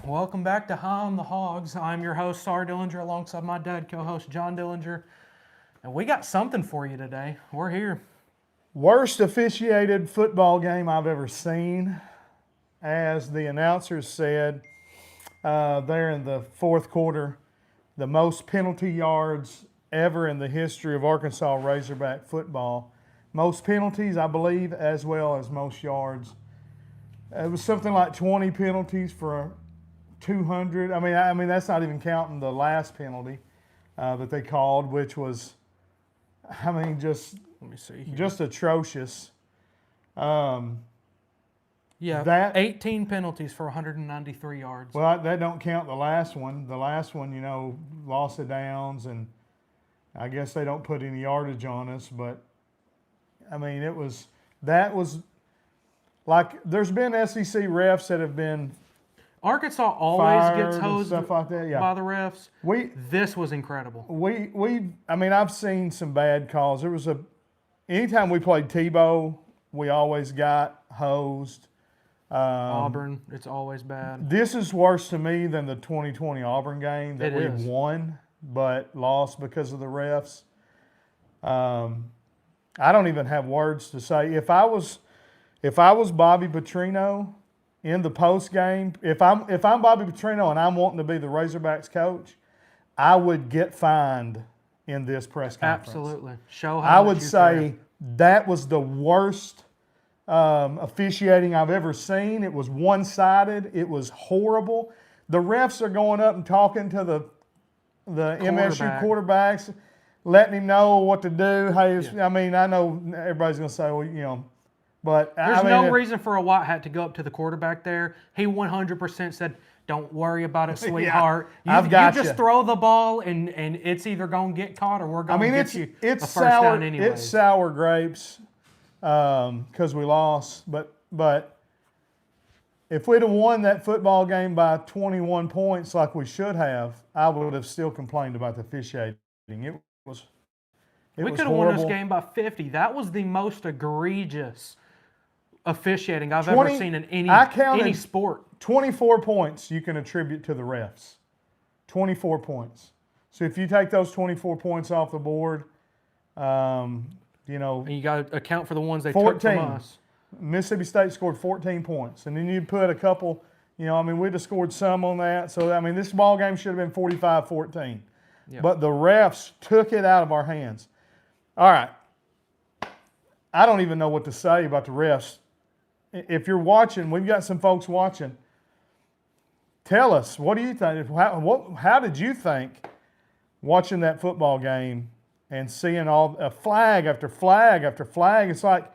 Welcome back to High on the Hogs. I'm your host, Sar Dillinger, alongside my dad, co-host John Dillinger. And we got something for you today. We're here. Worst officiated football game I've ever seen. As the announcers said, there in the fourth quarter, the most penalty yards ever in the history of Arkansas Razorback football. Most penalties, I believe, as well as most yards. It was something like 20 penalties for 200. I mean that's not even counting the last penalty that they called, which was, just Let me see here. just atrocious. Yeah, that 18 penalties for 193 yards. Well, that don't count the last one. The last one, loss of downs, and I guess they don't put any yardage on us. But I mean, that was like there's been SEC refs that have been Arkansas always fired gets and hosed stuff like that. Yeah, by the refs. This was incredible. I've seen some bad calls. Anytime we played Tebow, we always got hosed. Auburn, it's always bad. This is worse to me than the 2020 Auburn game that we won but lost because of the refs. I don't even have words to say. If I was Bobby Petrino in the post game, if I'm Bobby Petrino and I'm wanting to be the Razorbacks coach, I would get fined in this press conference. Absolutely. Show how I much would you say care. that was the worst officiating I've ever seen. It was one-sided. It was horrible. The refs are going up and talking to the MSU quarterbacks, letting him know what to do. Hey, I know everybody's going to say, well, but there's no reason for a white hat to go up to the quarterback there. He 100% said, "Don't worry about it, sweetheart. You just throw the ball, and it's either going to get caught or we're going to get you a first down anyway." It's sour grapes because we lost. But if we'd have won that football game by 21 points like we should have, I would have still complained about the officiating. We could have won this game by 50. That was the most egregious officiating I've ever seen in any sport. 24 points you can attribute to the refs. 24 points. So if you take those 24 points off the board, and you got to account for the ones they took from us. Mississippi State scored 14 points. And then you put a couple, we'd have scored some on that. So, this ball game should have been 45-14. Yep. But the refs took it out of our hands. All right. I don't even know what to say about the refs. If you're watching, we've got some folks watching. Tell us, what do you think? How did you think watching that football game and seeing all flag after flag after flag? It's like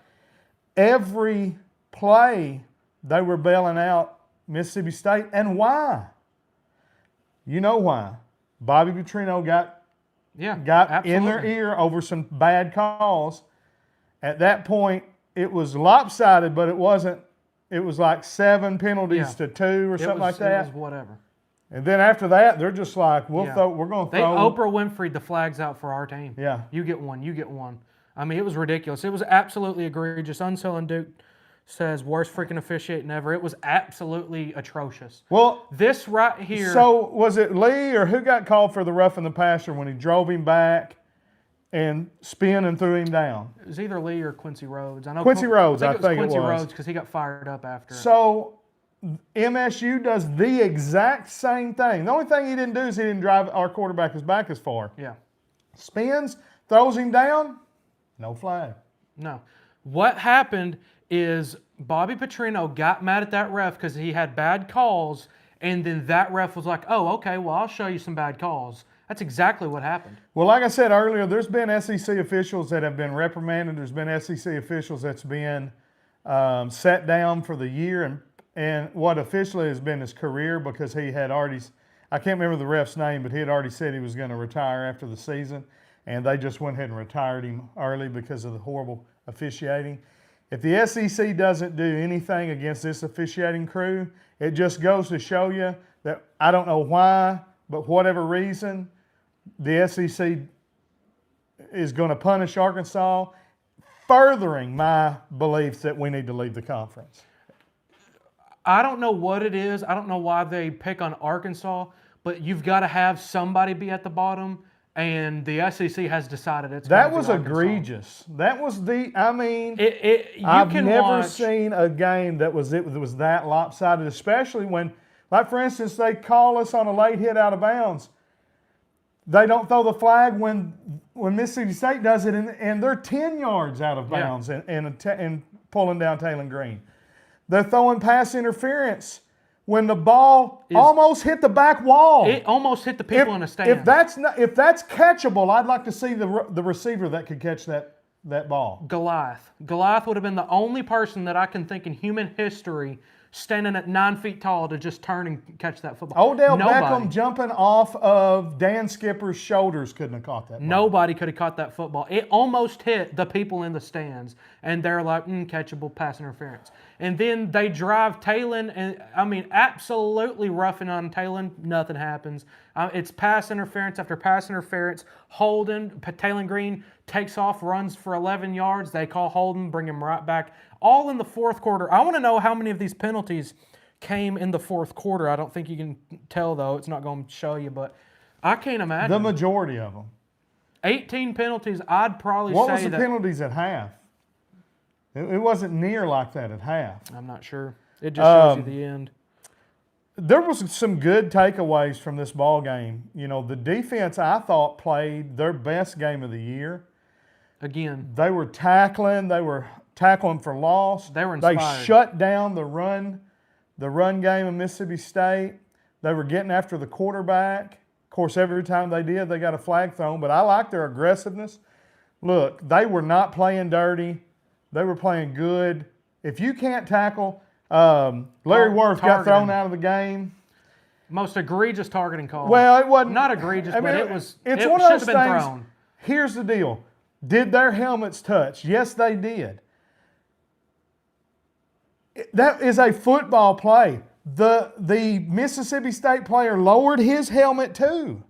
every play they were bailing out Mississippi State. And why? You know why. Bobby Petrino got in their ear over some bad calls. At that point, it was lopsided, but it wasn't. It was like 7 penalties to 2 or something like that. It was whatever. And then after that, they're just like, we're going to throw. They Oprah Winfrey'd the flags out for our team. Yeah. You get one. You get one. It was ridiculous. It was absolutely egregious. Unselling Duke says worst freaking officiating ever. It was absolutely atrocious. Well, this right here. So was it Lee or who got called for the rough in the passer when he drove him back and spin and threw him down? It was either Lee or Quincy Rhodes. I know Quincy Rhodes. I think it was Quincy Rhodes because he got fired up after. So MSU does the exact same thing. The only thing he didn't do is he didn't drive our quarterback back as far. Yeah. Spins, throws him down, no flag. No. What happened is Bobby Petrino got mad at that ref because he had bad calls, and then that ref was like, "Oh, okay, well, I'll show you some bad calls." That's exactly what happened. Well, like I said earlier, there's been SEC officials that have been reprimanded. There's been SEC officials that's been set down for the year, and what officially has been his career because he had already, I can't remember the ref's name, but he had already said he was going to retire after the season, and they just went ahead and retired him early because of the horrible officiating. If the SEC doesn't do anything against this officiating crew, it just goes to show you that I don't know why, but whatever reason, the SEC is going to punish Arkansas, furthering my beliefs that we need to leave the conference. I don't know what it is. I don't know why they pick on Arkansas, but you've got to have somebody be at the bottom, and the SEC has decided it's That going to was be Arkansas. egregious. That was I mean, You I've can never watch, seen a game that was that lopsided, especially when, like for instance, they call us on a late hit out of bounds. They don't throw the flag when Mississippi State does it, and they're 10 yards out of bounds and pulling down Taylor Green. They're throwing pass interference when the ball almost hit the back wall. It almost hit the people in the stand. If that's catchable, I'd like to see the receiver that could catch that ball. Goliath. Goliath would have been the only person that I can think in human history standing at 9 feet tall to just turn and catch that football. Odell Nobody. Beckham jumping off of Dan Skipper's shoulders couldn't have caught that ball. Nobody could have caught that football. It almost hit the people in the stands, and they're like, catchable pass interference. And then they drive Talon, and I mean, absolutely roughing on Talon. Nothing happens. It's pass interference after pass interference. Holden, Talon Green takes off, runs for 11 yards. They call Holden, bring him right back. All in the fourth quarter. I want to know how many of these penalties came in the fourth quarter. I don't think you can tell, though. It's not going to show you, but I can't imagine. The majority of them. 18 penalties, I'd probably say What was the that. penalties at half? It wasn't near like that at half. I'm not sure. It just shows you the end. There was some good takeaways from this ball game. You know, the defense, I thought, played their best game of the year. Again, They were tackling. They were tackling for loss. They were inspired. They shut down the run game of Mississippi State. They were getting after the quarterback. Of course, every time they did, they got a flag thrown. But I like their aggressiveness. Look, they were not playing dirty. They were playing good. If you can't tackle, Larry Worth got thrown out of the game. Most egregious targeting call. Well, it wasn't. Not egregious, but it was. It's it one of should those have been things. thrown. Here's the deal. Did their helmets touch? Yes, they did. That is a football play. The Mississippi State player lowered his helmet too.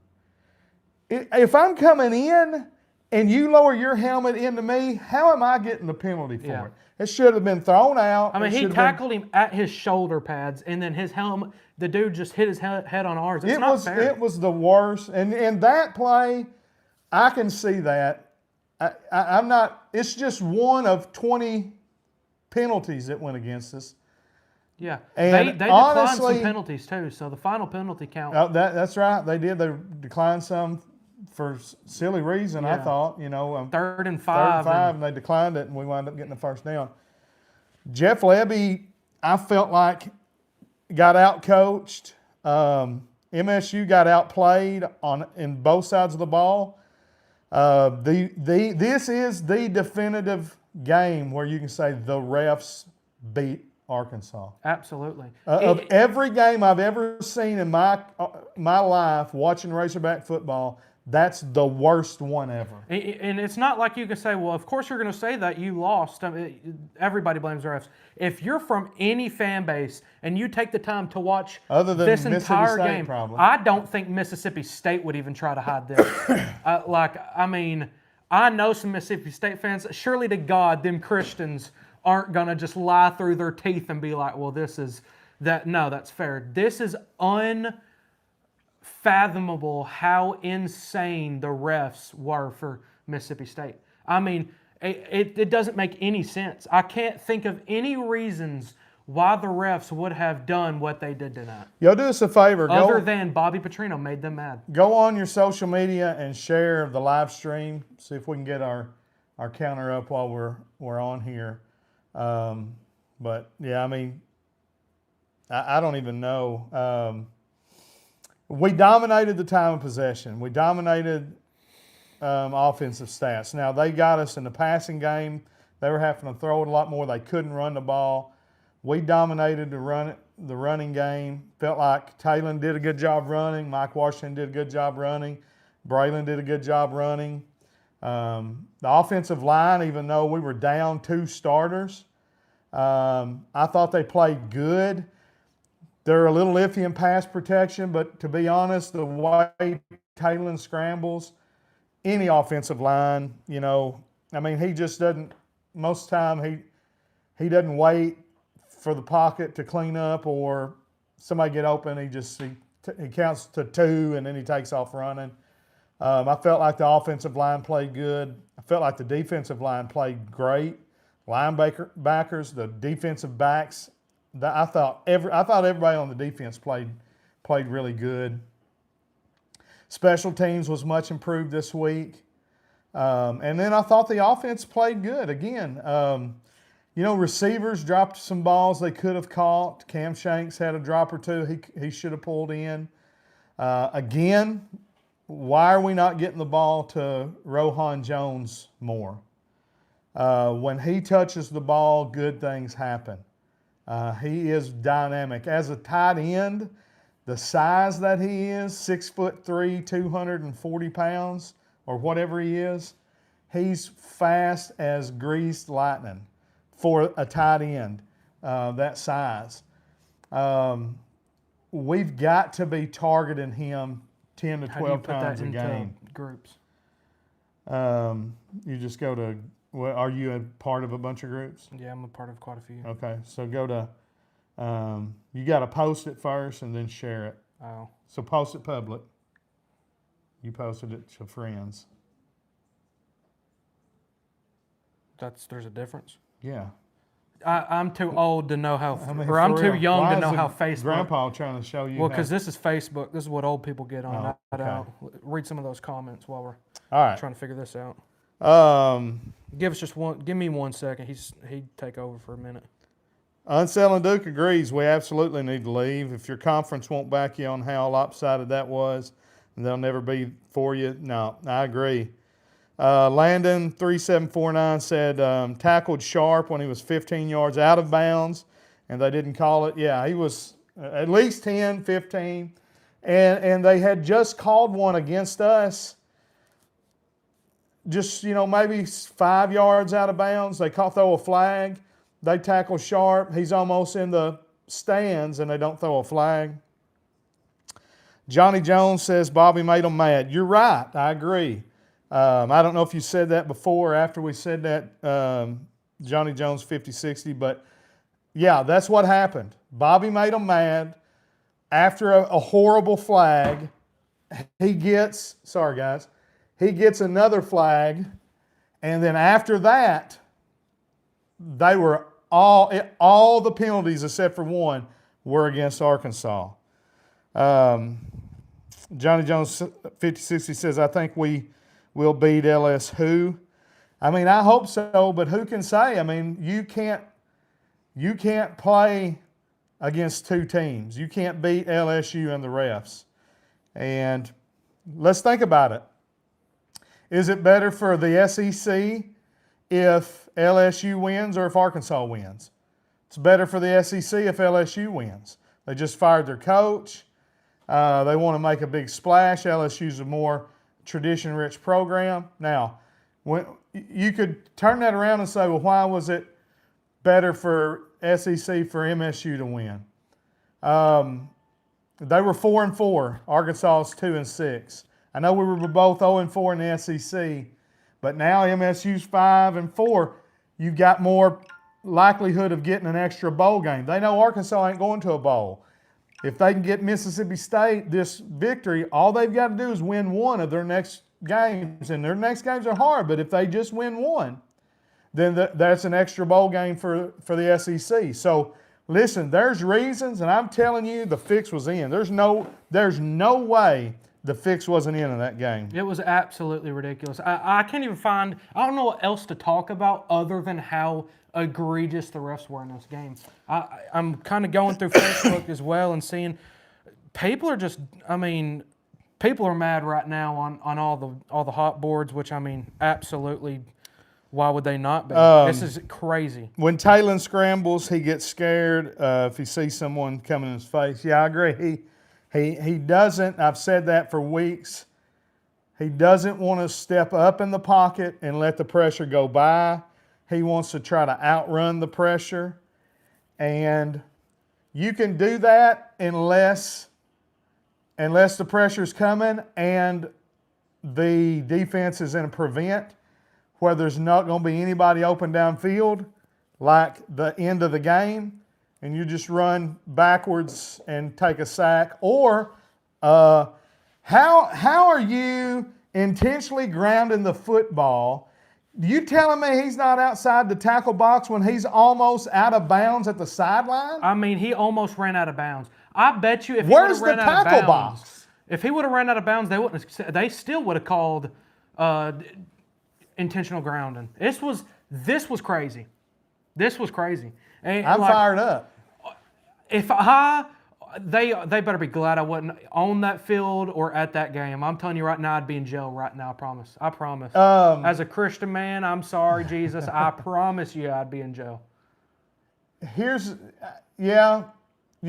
If I'm coming in and you lower your helmet into me, how am I getting the penalty for it? It should have been thrown out. I mean, he tackled him at his shoulder pads, and then his helmet, the dude just hit his head on ours. It's not fair. It was the worst. And that play, I can see that. I'm not, it's just one of 20 penalties that went against us. Yeah, And they declined honestly, some penalties too. So the final penalty count. That's right. They did. They declined some for silly reason. I thought, you know, 3rd and 5. and they declined it, and we wound up getting the first down. Jeff Lebby, I felt like got out coached. MSU got outplayed in both sides of the ball. This is the definitive game where you can say the refs beat Arkansas. Absolutely. Of every game I've ever seen in my life watching Razorback football, that's the worst one ever. And it's not like you can say, well, of course you're going to say that you lost. I mean, everybody blames the refs. If you're from any fan base and you take the time to watch this entire game, I don't think Mississippi State would even try to hide this. I know some Mississippi State fans. Surely to God, them Christians aren't going to just lie through their teeth and be like, well, this is that. No, that's fair. This is unfathomable how insane the refs were for Mississippi State. I mean, it doesn't make any sense. I can't think of any reasons why the refs would have done what they did tonight. Y'all do us a favor. Other than Bobby Petrino made them mad. Go on your social media and share the live stream. See if we can get our counter up while we're on here. But yeah, I mean, I don't even know. We dominated the time of possession. We dominated offensive stats. Now they got us in the passing game. They were having to throw it a lot more. They couldn't run the ball. We dominated the running game. Felt like Talon did a good job running. Mike Washington did a good job running. Braylon did a good job running. The offensive line, even though we were down 2 starters, I thought they played good. They're a little iffy in pass protection, but to be honest, the way Talon scrambles, any offensive line, you know, I mean, he just doesn't, most of the time he doesn't wait for the pocket to clean up, or somebody get open, he counts to 2 and then he takes off running. I felt like the offensive line played good. I felt like the defensive line played great. Linebackers, the defensive backs, I thought everybody on the defense played really good. Special teams was much improved this week. And then I thought the offense played good. Again, receivers dropped some balls they could have caught. Cam Shanks had a drop or two he should have pulled in. Again, why are we not getting the ball to Rohan Jones more? When he touches the ball, good things happen. He is dynamic. As a tight end, the size that he is, 6'3", 240 pounds, or whatever he is, he's fast as greased lightning for a tight end that size. We've got to be targeting him 10 to 12 times a game. Groups. You just go to, are you a part of a bunch of groups? Yeah, I'm a part of quite a few. Okay, so go to, you got to post it first and then share it. Oh. So post it public. You posted it to friends. There's a difference. Yeah. I'm too old to know how, I mean, or I'm for too real. young Why to know is how the Facebook. Grandpa trying to show you. Well, because this is Facebook. This is what old people get on. Oh, I okay. don't read some of those comments while we're all right. trying to figure this out. Give me 1 second. He'd take over for a minute. Unselling Duke agrees. We absolutely need to leave. If your conference won't back you on how lopsided that was, they'll never be for you. No, I agree. Landon 3749 said tackled Sharp when he was 15 yards out of bounds, and they didn't call it. Yeah, he was at least 10, 15, and they had just called one against us. Just maybe 5 yards out of bounds. They throw a flag. They tackle Sharp. He's almost in the stands, and they don't throw a flag. Johnny Jones says Bobby made them mad. You're right. I agree. I don't know if you said that before or after we said that, Johnny Jones 5060, but yeah, that's what happened. Bobby made them mad. After a horrible flag, he gets another flag, and then after that, they were all the penalties except for one were against Arkansas. Johnny Jones 5060 says, I think we will beat LSU. I mean, I hope so, but who can say? I mean, you can't play against two teams. You can't beat LSU and the refs. And let's think about it. Is it better for the SEC if LSU wins or if Arkansas wins? It's better for the SEC if LSU wins. They just fired their coach. They want to make a big splash. LSU's a more tradition-rich program. Now, when you could turn that around and say, well, why was it better for SEC for MSU to win? They were 4-4. Arkansas is 2-6. I know we were both 0-4 in the SEC, but now MSU's 5-4. You've got more likelihood of getting an extra bowl game. They know Arkansas ain't going to a bowl. If they can get Mississippi State this victory, all they've got to do is win one of their next games, and their next games are hard, but if they just win one, then that's an extra bowl game for the SEC. So, listen, there's reasons, and I'm telling you the fix was in. There's no way the fix wasn't in that game. It was absolutely ridiculous. I can't even find – I don't know what else to talk about other than how egregious the refs were in this game. I'm kind of going through Facebook as well and seeing people are just – I mean, people are mad right now on all the hot boards, which, I mean, absolutely – why would they not be? This is crazy. When Talon scrambles, he gets scared if he sees someone coming in his face. Yeah, I agree. He doesn't, I've said that for weeks, he doesn't want to step up in the pocket and let the pressure go by. He wants to try to outrun the pressure. And you can do that unless the pressure's coming and the defense is in a prevent, where there's not going to be anybody open downfield like the end of the game. and you just run backwards and take a sack? Or how are you intentionally grounding the football? You telling me he's not outside the tackle box when he's almost out of bounds at the sideline? I mean, he almost ran out of bounds. I bet you if Where's he would the have ran out of tackle bounds, box? if he would have ran out of bounds, they still would have called intentional grounding. This was crazy. This was crazy. And I'm fired up. If they better be glad I wasn't on that field or at that game. I'm telling you right now, I'd be in jail right now. I promise. I promise. As a Christian man, I'm sorry, Jesus. I promise you, I'd be in jail. You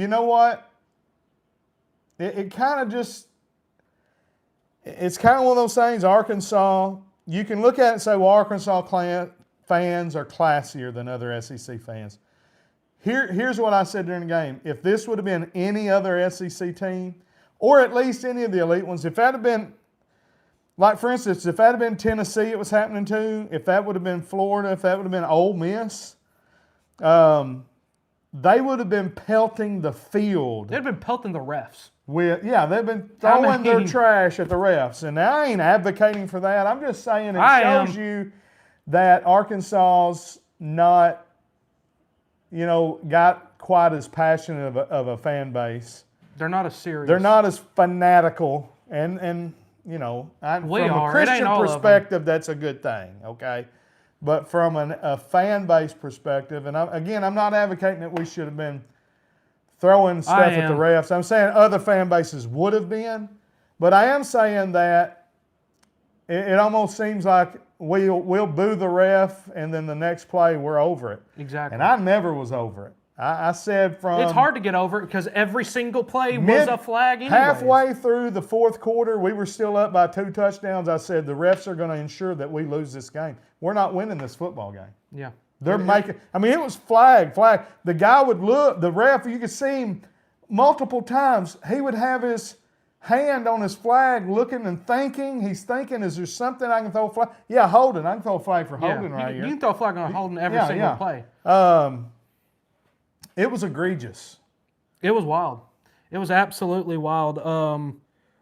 know what? It kind of just, it's kind of one of those things. Arkansas, you can look at it and say, well, Arkansas fans are classier than other SEC fans. Here's what I said during the game. If this would have been any other SEC team, or at least any of the elite ones, if that had been, like for instance, if that had been Tennessee it was happening to, if that would have been Florida, if that would have been Ole Miss, they would have been pelting the field. They'd have been pelting the refs. They've been throwing their trash at the refs. And I ain't advocating for that. I'm just saying it shows you that Arkansas's not, got quite as passionate of a fan base. They're not as serious. They're not as fanatical. And from a Christian perspective, that's a good thing, okay? But from a fan base perspective, and I'm not advocating that we should have been throwing stuff at the refs. I'm saying other fan bases would have been. But I am saying that it almost seems like we'll boo the ref, and then the next play we're over it. Exactly. And I never was over it. I said from... It's hard to get over it because every single play was a flag anyways. Halfway through the fourth quarter, we were still up by 2 touchdowns. I said the refs are going to ensure that we lose this game. We're not winning this football game. Yeah. They're making... I mean, it was flag. The guy would look, the ref, you could see him multiple times. He would have his hand on his flag looking and thinking. He's thinking, is there something I can throw a flag? Yeah, holding. I can throw a flag for holding right here. You can throw a flag on holding every single play. It was egregious. It was wild. It was absolutely wild.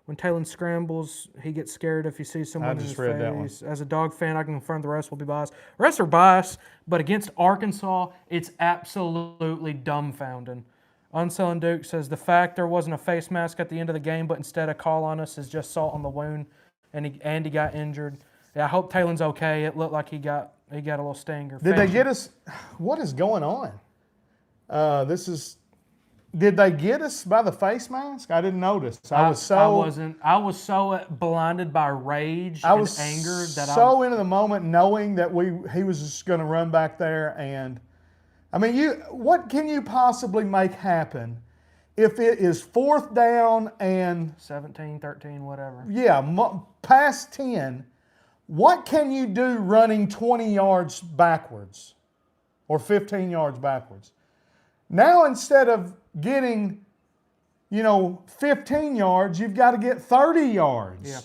When Talon scrambles, he gets scared if he sees someone in his face. That one. As a dog fan, I can confirm the rest will be biased. The rest are biased, but against Arkansas, it's absolutely dumbfounding. Unselling Duke says the fact there wasn't a face mask at the end of the game, but instead a call on us is just salt on the wound, and he got injured. Yeah, I hope Talon's okay. It looked like he got a little stinger. Did they get us? What is going on? Did they get us by the face mask? I didn't notice. I was so blinded by rage and anger that I was into the moment, knowing that he was just going to run back there. And I mean, what can you possibly make happen if it is 4th down and 17, 13, whatever? Yeah, past 10. What can you do running 20 yards backwards or 15 yards backwards? Now, instead of getting, 15 yards, you've got to get 30 yards. Yeah.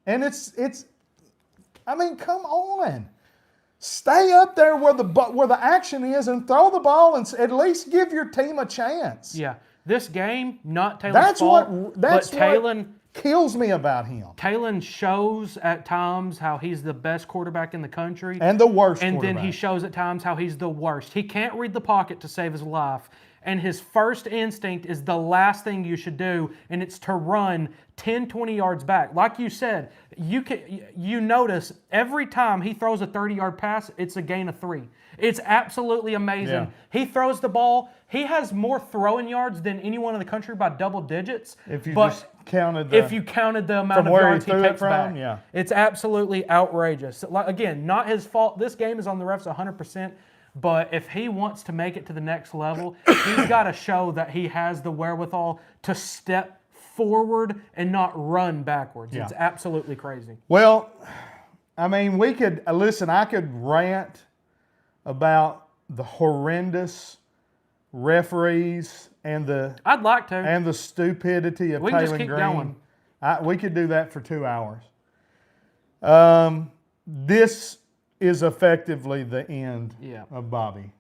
And I mean, come on. Stay up there where the action is and throw the ball and at least give your team a chance. Yeah. This game, not Talon's fault, but Talon kills me about him. Talon shows at times how he's the best quarterback in the country. And the worst And quarterback. then he shows at times how he's the worst. He can't read the pocket to save his life. And his first instinct is the last thing you should do, and it's to run 10, 20 yards back. Like you said, you notice every time he throws a 30-yard pass, it's a gain of 3. It's absolutely amazing. Yeah. He throws the ball. He has more throwing yards than anyone in the country by double digits. If you counted the amount of yards he takes back. Yeah. It's absolutely outrageous. Again, not his fault. This game is on the refs 100%. But if he wants to make it to the next level, he's got to show that he has the wherewithal to step forward and not run backwards. Yeah. It's absolutely crazy. Well, I mean, I could rant about the horrendous referees and I'd like to. And the stupidity of Talon Green. Going. We could do that for 2 hours. This is effectively the end of Bobby.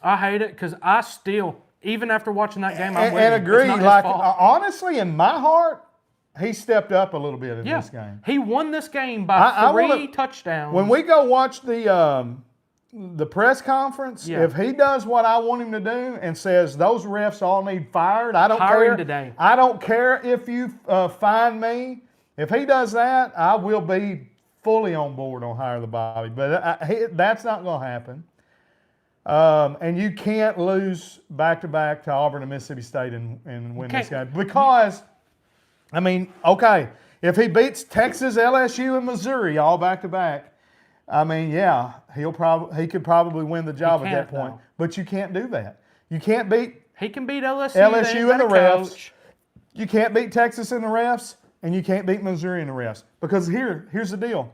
I hate it because I still, even after watching that game, I'm with And you. agree. It's not his Like, fault. honestly, in my heart, he stepped up a little bit in this game. He won this game by three touchdowns. When we go watch the press conference, if he does what I want him to do and says those refs all need fired, I don't Hire care. him today. I don't care if you fine me. If he does that, I will be fully on board on hire the Bobby. But that's not going to happen. And you can't lose back-to-back to Auburn and Mississippi State and win this game. Because, I mean, okay, if he beats Texas, LSU, and Missouri all back-to-back, I mean, yeah, he could probably win the job at that point. But you can't do that. You can't beat He can beat LSU and the refs. You can't beat Texas and the refs, and you can't beat Missouri and the refs. Because here's the deal.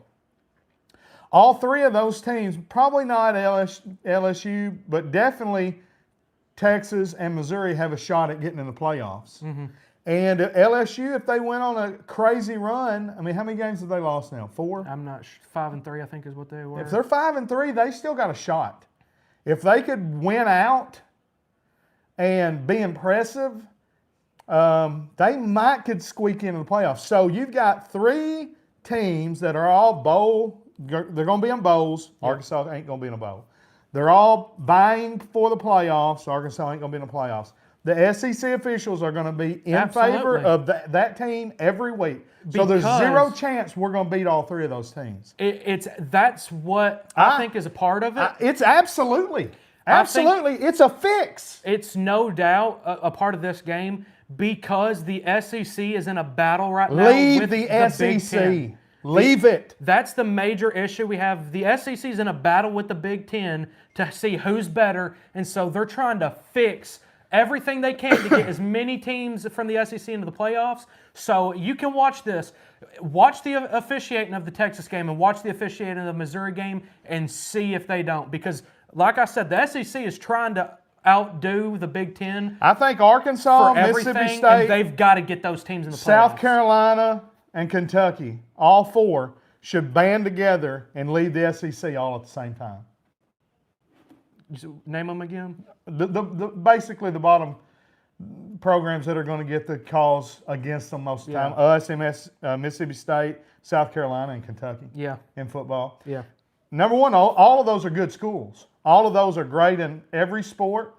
All three of those teams, probably not LSU, but definitely Texas and Missouri have a shot at getting in the playoffs. Mm-hmm. And LSU, if they went on a crazy run, I mean, how many games have they lost now? 4? I'm not 5-3, I think is what they were. If they're 5-3, they still got a shot. If they could win out and be impressive, they could squeak into the playoffs. So you've got 3 teams that are all bowl. They're going to be in bowls. Yep. Arkansas ain't going to be in a bowl. They're all vying for the playoffs. Arkansas ain't going to be in the playoffs. The SEC officials are going to be in favor of that team every week. So there's zero chance we're going to beat all 3 of those teams. That's what I think is a part of it. It's absolutely. It's a fix. It's no doubt a part of this game because the SEC is in a battle right now. Leave the SEC. Leave it. That's the major issue we have. The SEC is in a battle with the Big Ten to see who's better, and so they're trying to fix everything they can to get as many teams from the SEC into the playoffs. So you can watch this. Watch the officiating of the Texas game and watch the officiating of the Missouri game and see if they don't. Because, like I said, the SEC is trying to outdo the Big Ten. I think Arkansas, for Mississippi everything, State, and they've got to get those teams in the playoffs. South Carolina, and Kentucky, all 4 should band together and lead the SEC all at the same time. Name them again. Basically the bottom programs that are going to get the calls against them most of the time. Us, Mississippi State, South Carolina, and Kentucky. Yeah. In football. Yeah. Number one, all of those are good schools. All of those are great in every sport.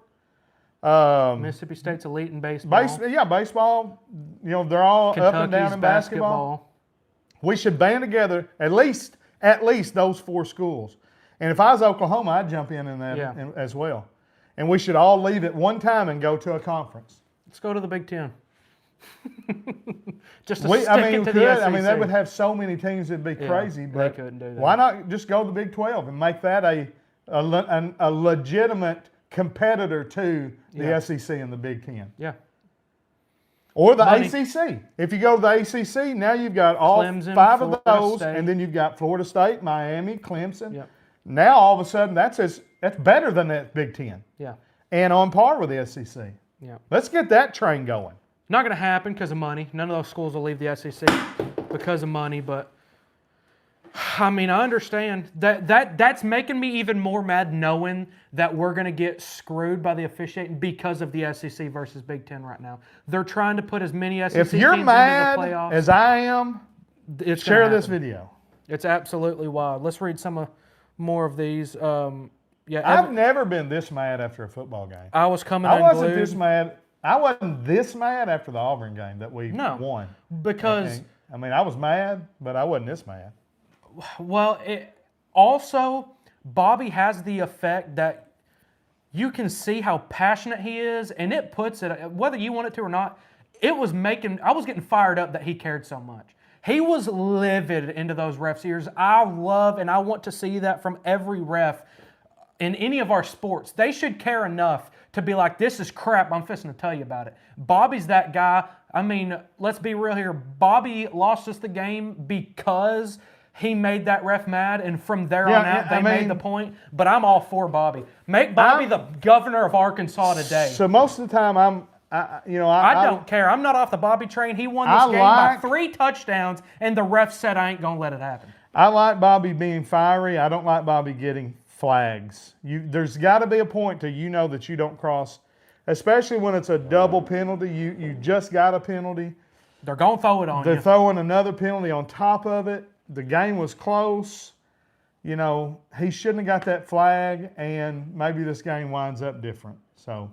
Mississippi State's elite in baseball. Baseball. You know, they're all Kentucky's up and down in basketball. We should band together at least those 4 schools. And if I was Oklahoma, I'd jump in that as well. And we should all leave at one time and go to a conference. Let's go to the Big Ten. Just to stick it to the SEC. I mean, they would have so many teams it'd be crazy. But they couldn't do that. Why not just go to the Big 12 and make that a legitimate competitor to the SEC and the Big Ten? Yeah. Or the ACC. If you go to the ACC, now you've got all Clemson, 5 of those, State. And then you've got Florida State, Miami, Clemson. Yep. Now all of a sudden that's better than that Big Ten. Yeah. And on par with the SEC. Yeah. Let's get that train going. Not going to happen because of money. None of those schools will leave the SEC because of money. But I mean, I understand that's making me even more mad knowing that we're going to get screwed by the officiating because of the SEC versus Big Ten right now. They're trying to put as many SEC if you're teams mad into the playoffs as I am, share this video. It's absolutely wild. Let's read some more of these. I've never been this mad after a football game. I was coming. I wasn't this mad. I wasn't this mad after the Auburn game that we won. Because I mean, I was mad, but I wasn't this mad. Well, also Bobby has the effect that you can see how passionate he is, and it puts it, whether you want it to or not, I was getting fired up that he cared so much. He was livid into those refs' ears. I love and I want to see that from every ref in any of our sports. They should care enough to be like, this is crap, I'm fixing to tell you about it. Bobby's that guy. I mean, let's be real here. Bobby lost us the game because he made that ref mad, and from there on out, they made the point. But I'm all for Bobby. Make Bobby the governor of Arkansas today. So most of the time, I don't care. I'm not off the Bobby train. He won this game by 3 touchdowns, and the ref said I ain't going to let it happen. I like Bobby being fiery. I don't like Bobby getting flags. There's got to be a point to that you don't cross, especially when it's a double penalty. You just got a penalty. They're going to throw it on you. They're throwing another penalty on top of it. The game was close. He shouldn't have got that flag, and maybe this game winds up different. So,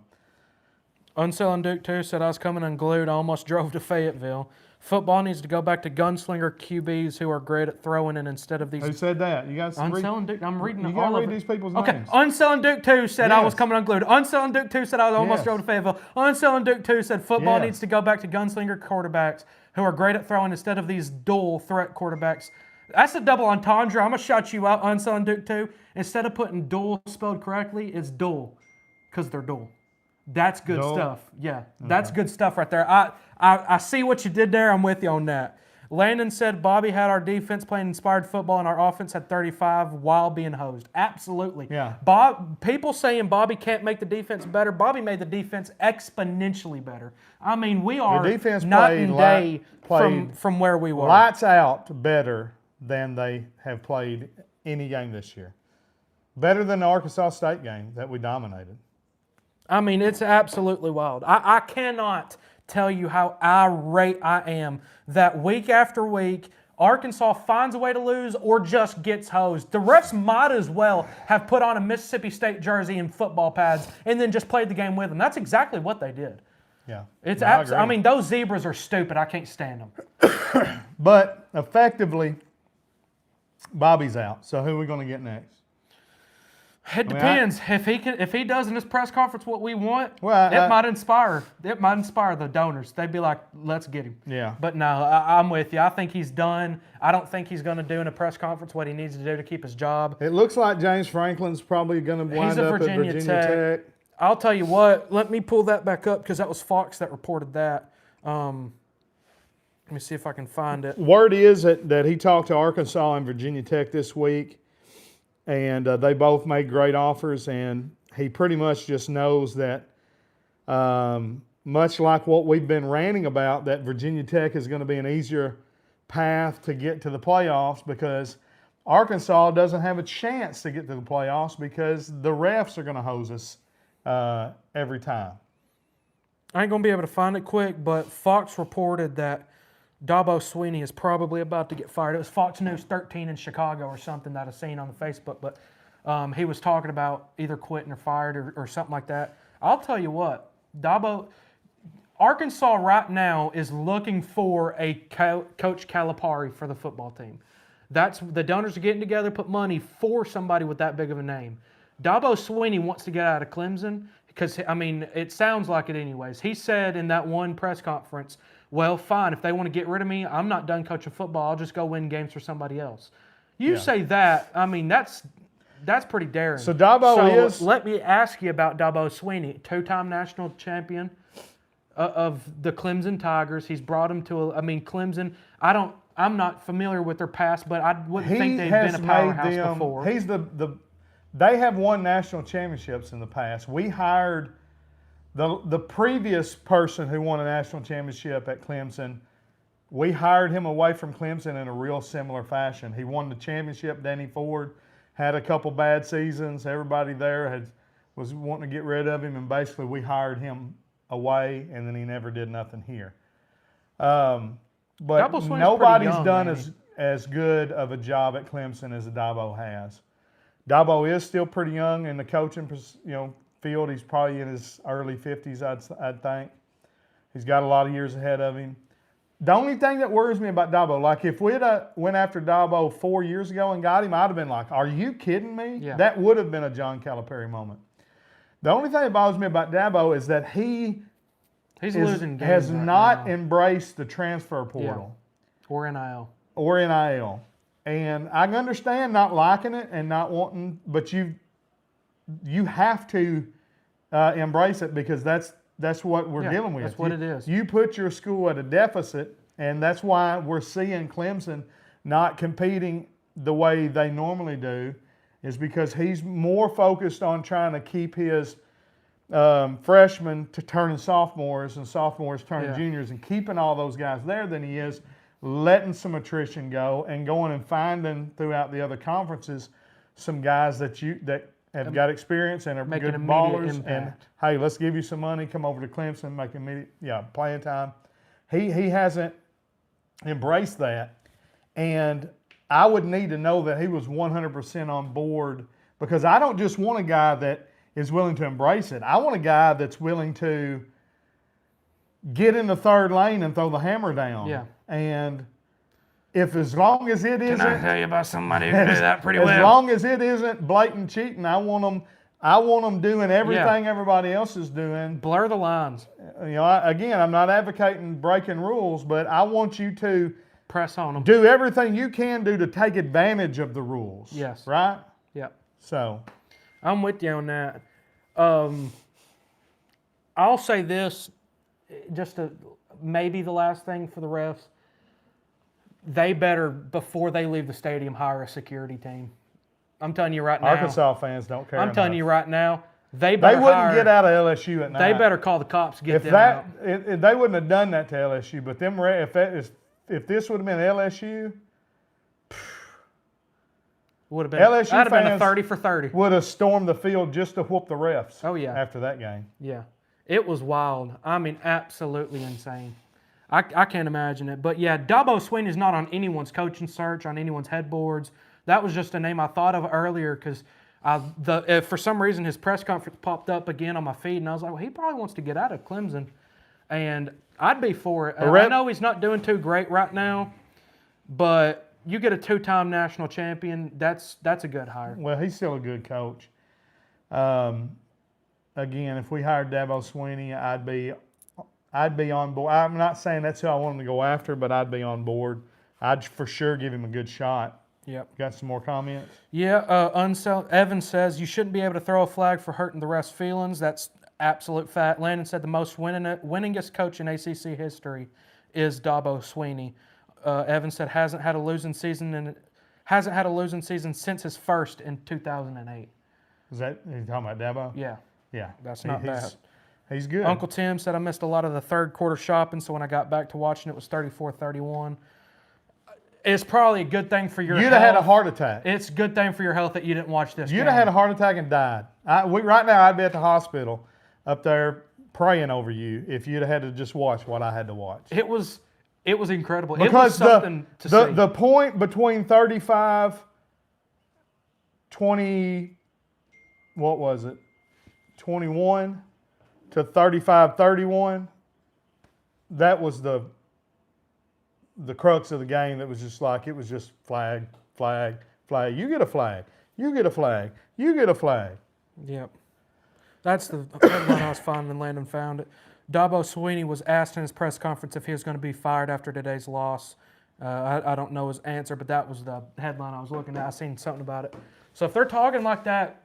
Unselling Duke 2 said, I was coming unglued. I almost drove to Fayetteville. Football needs to go back to gunslinger QBs who are great at throwing it instead of these. Who said that? You guys Unselling Duke. I'm reading you all gotta of read it. these people's Okay. names. Unselling Duke 2 said I was Yes. coming unglued. Unselling Duke 2 said I almost Yes. drove to Fayetteville. Unselling Duke 2 said football Yes. needs to go back to gunslinger quarterbacks who are great at throwing instead of these dual threat quarterbacks. That's a double entendre. I'm going to shout you out, Unselling Duke 2. Instead of putting dual spelled correctly, it's dual because they're dual. That's good Dual? stuff. Yeah, that's good stuff right there. I see what you did there. I'm with you on that. Landon said Bobby had our defense playing inspired football and our offense had 35 while being hosed. Absolutely. Yeah. People saying Bobby can't make the defense better. Bobby made the defense exponentially better. I mean, we are defense night played and day played from where we were. Lights out better than they have played any game this year. Better than the Arkansas State game that we dominated. I mean, it's absolutely wild. I cannot tell you how irate I am that week after week, Arkansas finds a way to lose or just gets hosed. The refs might as well have put on a Mississippi State jersey and football pads and then just played the game with them. That's exactly what they did. Yeah. It's I agree. I mean, those zebras are stupid. I can't stand them. But effectively, Bobby's out. So who are we going to get next? It depends. If he does in this press conference what we want, Well, it might inspire the donors. They'd be like, let's get him. Yeah. But no, I'm with you. I think he's done. I don't think he's going to do in a press conference what he needs to do to keep his job. It looks like James Franklin's probably going to wind up at Virginia Tech. I'll tell you what. Let me pull that back up because that was Fox that reported that. Let me see if I can find it. Word is that he talked to Arkansas and Virginia Tech this week, and they both made great offers, and he pretty much just knows that, much like what we've been ranting about, that Virginia Tech is going to be an easier path to get to the playoffs because Arkansas doesn't have a chance to get to the playoffs because the refs are going to hose us every time. I ain't going to be able to find it quick, but Fox reported that Dabo Swinney is probably about to get fired. It was Fox News 13 in Chicago or something that I seen on the Facebook, but he was talking about either quitting or fired or something like that. I'll tell you what, Arkansas right now is looking for a Coach Calipari for the football team. The donors are getting together, put money for somebody with that big of a name. Dabo Swinney wants to get out of Clemson because, I mean, it sounds like it anyways. He said in that one press conference, well, fine, if they want to get rid of me, I'm not done coaching football. I'll just go win games for somebody else. You say that, I mean, that's pretty daring. So Dabo let me ask you about Dabo Swinney, two-time national champion of the Clemson Tigers. He's brought them to Clemson. I'm not familiar with their past, but I wouldn't think they've been a powerhouse before. They have won national championships in the past. We hired the previous person who won a national championship at Clemson. We hired him away from Clemson in a real similar fashion. He won the championship. Danny Ford had a couple bad seasons. Everybody there was wanting to get rid of him, and basically we hired him away, and then he never did nothing here. But nobody's done as good of a job at Clemson as Dabo has. Dabo is still pretty young in the coaching field. He's probably in his early 50s, I'd think. He's got a lot of years ahead of him. The only thing that worries me about Dabo, like if we'd went after Dabo 4 years ago and got him, I'd have been like, are you kidding me? Yeah. That would have been a John Calipari moment. The only thing that bothers me about Dabo is that he losing games has right not now. embraced the transfer portal. Yeah. Or NIL. And I can understand not liking it and not wanting, but you have to embrace it because that's what we're dealing with. That's what it is. You put your school at a deficit, and that's why we're seeing Clemson not competing the way they normally do, is because he's more focused on trying to keep his freshmen to turning sophomores and sophomores turning juniors and keeping all those guys there than he is letting some attrition go and going and finding throughout the other conferences some guys that have got experience and are Make good an immediate ballers. And impact. hey, let's give you some money. Come over to Clemson, make immediate playing time. He hasn't embraced that, and I would need to know that he was 100% on board, because I don't just want a guy that is willing to embrace it. I want a guy that's willing to get in the third lane and throw the hammer down. Yeah. And as long as it isn't, Can I tell you about somebody who can do that pretty as well? long as it isn't blatant cheating, I want them doing everything everybody else is doing. Blur the lines. Again, I'm not advocating breaking rules, but I want you to Press on them. do everything you can do to take advantage of the rules. Yes. Right? Yep. So, I'm with you on that. I'll say this, maybe the last thing for the refs. They better, before they leave the stadium, hire a security team. I'm telling you right now. Arkansas fans don't care. I'm telling you right now. They wouldn't get out of LSU at night. They better call the cops to get if them out. if they wouldn't have done that to LSU, but if this would have been LSU, Would have been LSU that'd have been a fans 30 for 30. would have stormed the field just to whoop the refs. Oh yeah. After that game. Yeah. It was wild. I mean, absolutely insane. I can't imagine it. But yeah, Dabo Swinney's not on anyone's coaching search, on anyone's headboards. That was just a name I thought of earlier because for some reason his press conference popped up again on my feed, and I was like, well, he probably wants to get out of Clemson. And I'd be for it. I know he's not doing too great right now, but you get a 2-time national champion, that's a good hire. Well, he's still a good coach. Again, if we hired Dabo Swinney, I'd be on board. I'm not saying that's who I want him to go after, but I'd be on board. I'd for sure give him a good shot. Yep. Got some more comments? Yeah. Evan says you shouldn't be able to throw a flag for hurting the refs' feelings. That's absolute fact. Landon said the most winningest coach in ACC history is Dabo Swinney. Evan said hasn't had a losing season since his first in 2008. Is that you talking about Dabo? Yeah. Yeah. That's not bad. He's good. Uncle Tim said I missed a lot of the third quarter shopping, so when I got back to watching it was 34-31. It's probably a good thing for your health. You'd have had a heart attack. It's a good thing for your health that you didn't watch this game. You'd have had a heart attack and died. Right now, I'd be at the hospital up there praying over you if you'd have had to just watch what I had to watch. It was incredible. Because it was something to see. The point between 35, 20, what was it, 21 to 35-31, that was the crux of the game. That was just like, it was just flag, flag, flag. You get a flag. You get a flag. You get a flag. Yep. That's the headline I was finding, and Landon found it. Dabo Swinney was asked in his press conference if he was going to be fired after today's loss. I don't know his answer, but that was the headline I was looking at. I seen something about it. So if they're talking like that,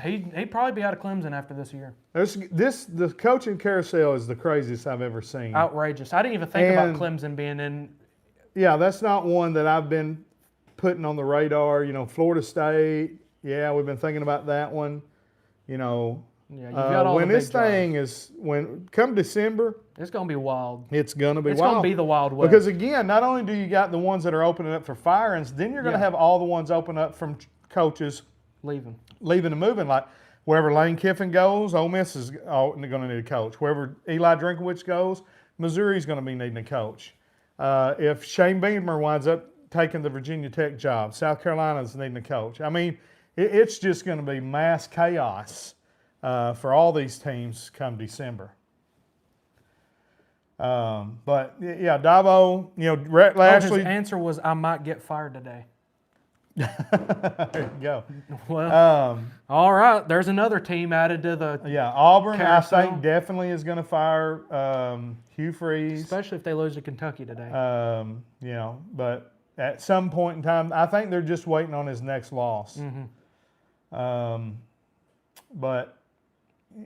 he'd probably be out of Clemson after this year. The coaching carousel is the craziest I've ever seen. Outrageous. I didn't even think about Clemson being in. Yeah, that's not one that I've been putting on the radar. Florida State. Yeah, we've been thinking about that one. Yeah, you've got all when the big this thing is come December, it's going to be wild. It's going to be wild. It's going to be the Wild West. Because again, not only do you got the ones that are opening up for firings, then you're going to have all the ones open up from coaches leaving and moving. Like wherever Lane Kiffin goes, Ole Miss is going to need a coach. Wherever Eli Drinkwitz goes, Missouri's going to be needing a coach. If Shane Beamer winds up taking the Virginia Tech job, South Carolina's needing a coach. I mean, it's just going to be mass chaos for all these teams come December. But yeah, Dabo, Rhett Lashley. His answer was, "I might get fired today." There you go. Well, all right. There's another team added to the Auburn. carousel. I think definitely is going to fire Hugh Freeze, especially if they lose to Kentucky today. But at some point in time, I think they're just waiting on his next loss. Mm-hmm. But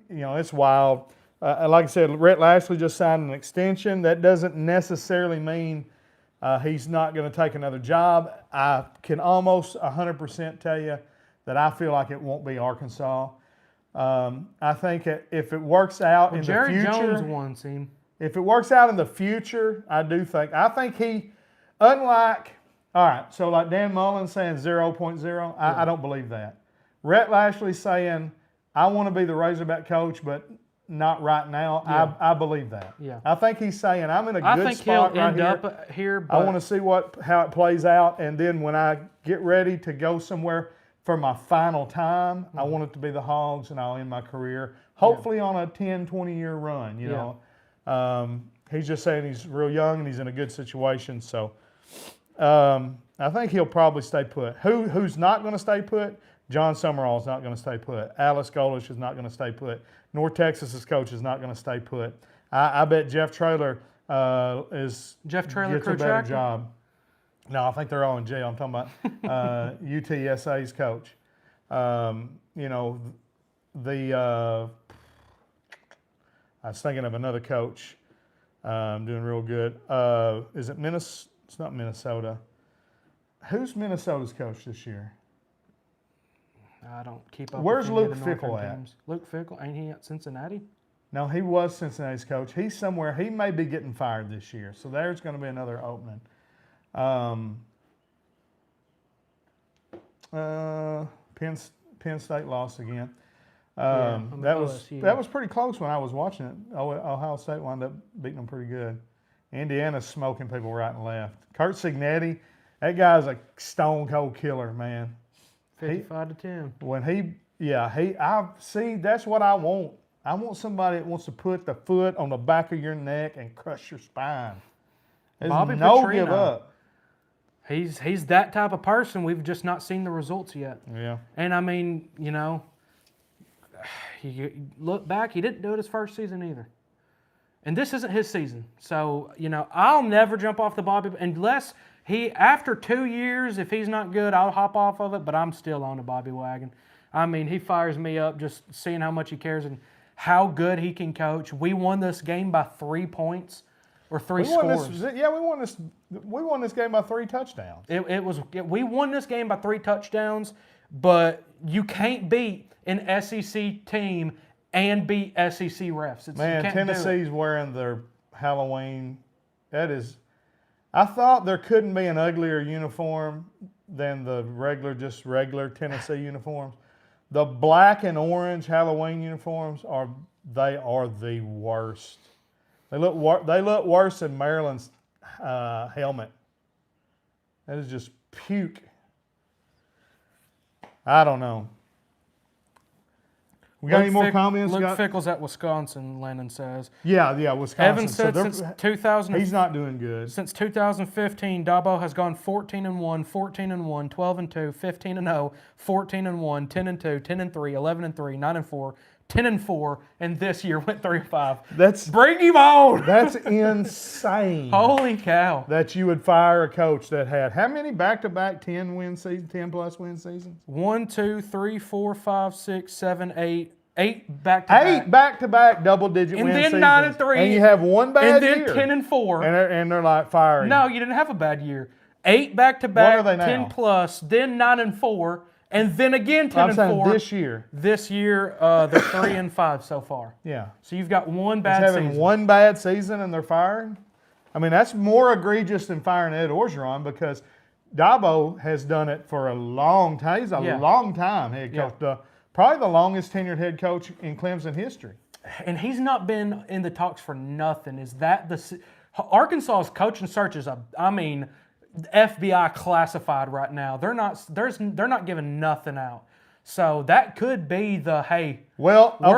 it's wild. Like I said, Rhett Lashley just signed an extension. That doesn't necessarily mean he's not going to take another job. I can almost 100% tell you that I feel like it won't be Arkansas. I think if it works out in the future, Jerry Jones wants him. If it works out in the future, I think he, unlike All right, so like Dan Mullen saying 0.0, I don't believe that. Rhett Lashley saying, I want to be the Razorback coach, but not right now. Yeah. I believe that. Yeah. I think he's saying, I'm in a I good think spot he'll right end here. up here. But I want to see how it plays out, and then when I get ready to go somewhere for my final time, I want it to be the Hogs, and I'll end my career, hopefully on a 10, 20-year run, you know. He's just saying he's real young, and he's in a good situation, so I think he'll probably stay put. Who's not going to stay put? John Summerall's not going to stay put. Alice Golish is not going to stay put. North Texas's coach is not going to stay put. I bet Jeff Traylor gets a better job. No, I think they're all in jail. I'm talking about UTSA's coach. You know, I was thinking of another coach doing real good. Is it Minnesota? It's not Minnesota. Who's Minnesota's coach this year? I don't keep up. Where's with any Luke of the Fickle Northern at? teams. Luke Fickle, ain't he at Cincinnati? No, he was Cincinnati's coach. He's somewhere. He may be getting fired this year. So there's going to be another opening. Penn State lost again. That was pretty close when I was watching it. Ohio State wound up beating them pretty good. Indiana's smoking people right and left. Kurt Signetti, that guy's a stone cold killer, man. 55-10. That's what I want. I want somebody that wants to put the foot on the back of your neck and crush your spine. There's Bobby no Petrino. give up. He's that type of person. We've just not seen the results yet. Yeah. And I mean, you know, you look back, he didn't do it his first season either. And this isn't his season. So, you know, I'll never jump off the Bobby unless after 2 years, if he's not good, I'll hop off of it, but I'm still on the Bobby wagon. I mean, he fires me up just seeing how much he cares and how good he can coach. We won this game by 3 points or three scores. We won this game by 3 touchdowns. We won this game by 3 touchdowns, but you can't beat an SEC team and beat SEC refs. Man, Tennessee's wearing their Halloween. I thought there couldn't be an uglier uniform than the regular Tennessee uniforms. The black and orange Halloween uniforms are the worst. They look worse than Maryland's helmet. That is just puke. I don't know. We got any more comments? Luke Fickle's at Wisconsin, Lennon says. Yeah, Wisconsin. Evan said since 2000. He's not doing good. Since 2015, Dabo has gone 14-1, 14-1, 12-2, 15-0, 14-1, 10-2, 10-3, 11-3, 9-4, 10-4, and this year went 3-5. Bring him on! That's insane. Holy cow! That you would fire a coach that had how many back-to-back 10-plus win seasons? 1, 2, 3, 4, 5, 6, 7, 8. 8 back-to-back. 8 back-to-back double-digit win seasons. And then 9-3. And you have one bad year. And then 10-4. And they're like firing. No, you didn't have a bad year. 8 back-to-back, What are they now? 10-plus, then 9-4, and then again 10-4. I'm saying this year. This year, they're 3-5 so far. Yeah. So you've got one bad having season. one bad season and they're firing? I mean, that's more egregious than firing Ed Orgeron because Dabo has done it for a long time. He's a long time head coach. Probably the longest tenured head coach in Clemson history. And he's not been in the talks for nothing. Is that Arkansas's coaching search is FBI classified right now. They're not giving nothing out. So that could be we're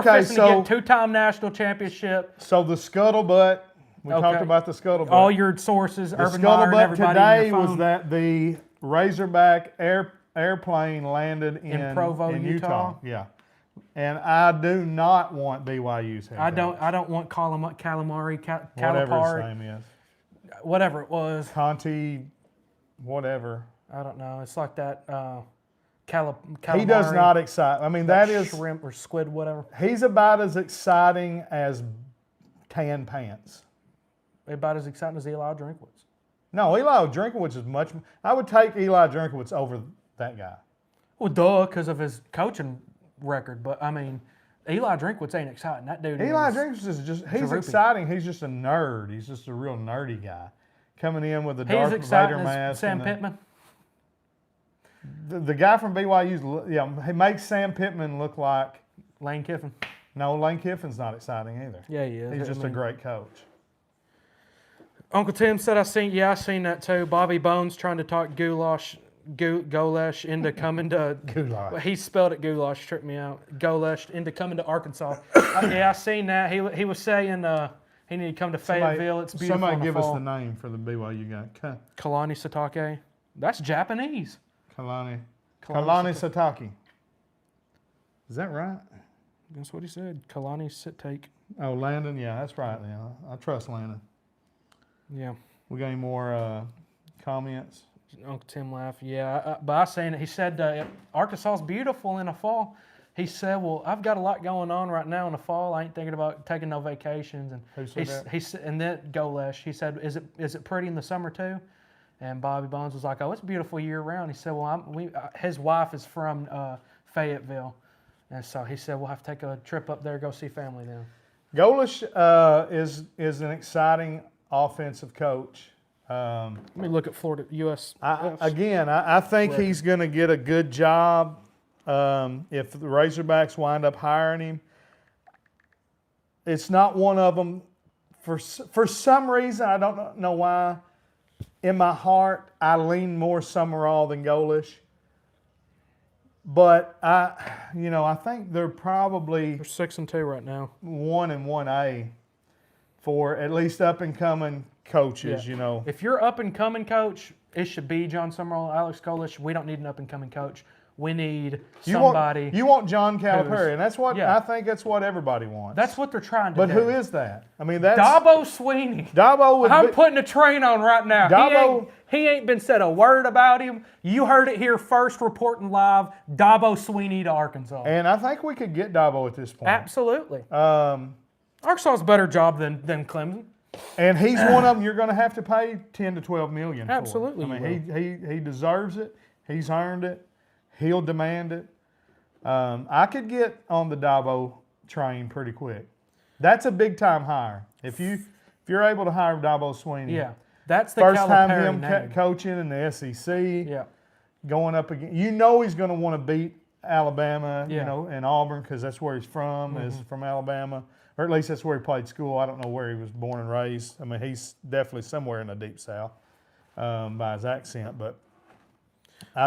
fixing to get 2-time national championship. So the scuttlebutt, we talked about the scuttlebutt. All your sources, Urban Meyer and everybody today in your phone. was that the Razorback airplane landed in Provo, Utah. Yeah. And I do not want BYU's head coach. I don't want Calamari, Whatever his Calipari, name is. whatever it was. Conti, whatever. I don't know. It's like that calamari. He does not excite. I mean, that is shrimp or squid, whatever. He's about as exciting as tan pants. About as exciting as Eli Drinkwitz. No, Eli Drinkwitz is much. I would take Eli Drinkwitz over that guy. Well, duh, because of his coaching record. But I mean, Eli Drinkwitz ain't exciting. That dude. Eli Drinkwitz is just—he's exciting. He's just a nerd. He's just a real nerdy guy, coming in with a Darth Vader mask. Sam Pittman. The guy from BYU's, he makes Sam Pittman look like. Lane Kiffin. No, Lane Kiffin's not exciting either. Yeah, he is. He's just a great coach. Uncle Tim said, I seen that too. Bobby Bones trying to talk Goulash into coming to. Goulash. He spelled it goulash, tripped me out. Goulash into coming to Arkansas. I seen that. He was saying he needed to come to Fayetteville. It's beautiful. Somebody in the give fall. us the name for the BYU guy. Kalani Satake. That's Japanese. Kalani Satake. Is that right? That's what he said. Kalani Satake. Oh, Landon. Yeah, that's right. Yeah, I trust Landon. Yeah. We got any more comments? Uncle Tim laughed. Yeah, but I seen it. He said Arkansas's beautiful in the fall. He said, "Well, I've got a lot going on right now in the fall. I ain't thinking about taking no vacations." And Who said that? He said, and then Golesh. He said, "Is it pretty in the summer too?" And Bobby Bones was like, "Oh, it's beautiful year round." He said, "Well, his wife is from Fayetteville, and so he said we'll have to take a trip up there, go see family then." Golish is an exciting offensive coach. Let me look at Florida U.S. I think he's going to get a good job if the Razorbacks wind up hiring him. It's not one of them. For some reason, I don't know why, in my heart, I lean more Summerall than Golish. But I think they're probably 6-2 right now. 1 and 1A for at least up and coming coaches. Yeah. If you're up and coming coach, it should be John Summerall, Alex Golish. We don't need an up and coming coach. We need somebody. You want John Calipari, and that's what I think. That's what everybody wants. That's what they're trying to do. do. But who is that? I mean, that's Dabo Sweeney. I'm putting a train on right now. He ain't been said a word about him. You heard it here first, reporting live. Dabo Sweeney to Arkansas. And I think we could get Dabo at this point. Absolutely. Arkansas's a better job than Clemson. And he's one of them you're going to have to pay $10 to $12 million for. Absolutely. I mean, he deserves it. He's earned it. He'll demand it. I could get on the Dabo train pretty quick. That's a big time hire. If you're able to hire Dabo Sweeney, that's the first time Calipari him coaching in the SEC, going up again. He's going to want to beat Alabama, and Auburn because that's where he's from. Is from Alabama, or at least that's where he played school. I don't know where he was born and raised. I mean, he's definitely somewhere in the deep South by his accent, but.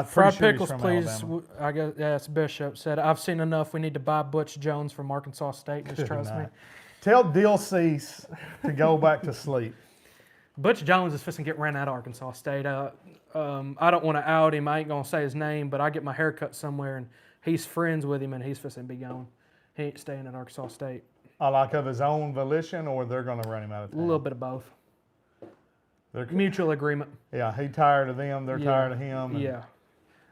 Fried pickles, please. Alabama. I guess that's Bishop said. I've seen enough. We need to buy Butch Jones from Arkansas State. Just trust me. Tell Dill Cease to go back to sleep. Butch Jones is fixing to get ran out of Arkansas State. I don't want to out him. I ain't gonna say his name, but I get my hair cut somewhere, and he's friends with him, and he's fixing to be gone. He ain't staying at Arkansas State. Like of his own volition, or they're gonna run him out of town. A little bit of both. Mutual agreement. Yeah, he tired of them. They're tired of him. Yeah.